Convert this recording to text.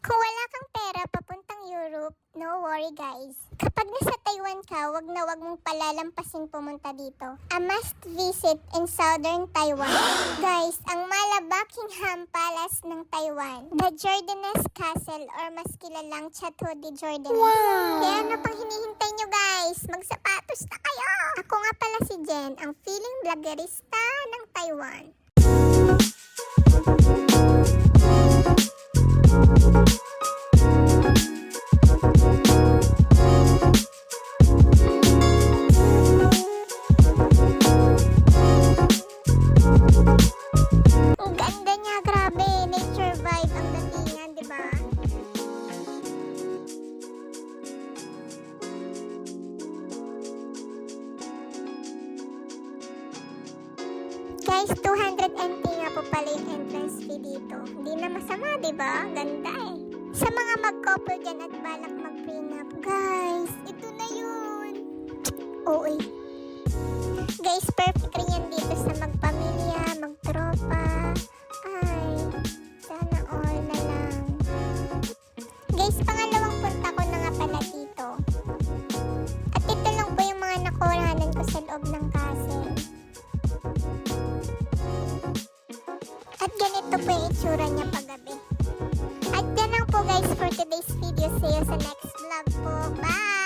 Kung wala kang pera papuntang Europe, no worry guys. Kapag nasa Taiwan ka, wag na wag mong palalampasin pumunta dito. A must visit in southern Taiwan. Guys, ang Mala Buckingham Palace ng Taiwan. The Jordanes Castle or mas kilalang Chateau de Jordanes. Wow! Kaya ano pang hinihintay nyo guys? Magsapatos na kayo! Ako nga pala si Jen, ang feeling vloggerista ng Taiwan. Ang ganda niya, grabe. Nature vibe ang datingan, di ba? Guys, 200 NT nga po pala yung entrance fee dito. Hindi na masama, di ba? Ganda eh. Sa mga mag-couple dyan at balak mag-prenup, guys, ito na yun. Oo eh. Guys, perfect rin yan dito sa magpamilya, magtropa. Ay, sana all na lang. Guys, pangalawang punta ko na nga pala dito. At ito lang po yung mga nakuranan ko sa loob ng castle. At ganito po yung itsura niya paggabi. At yan lang po guys for today's video. See you sa next vlog po. Bye!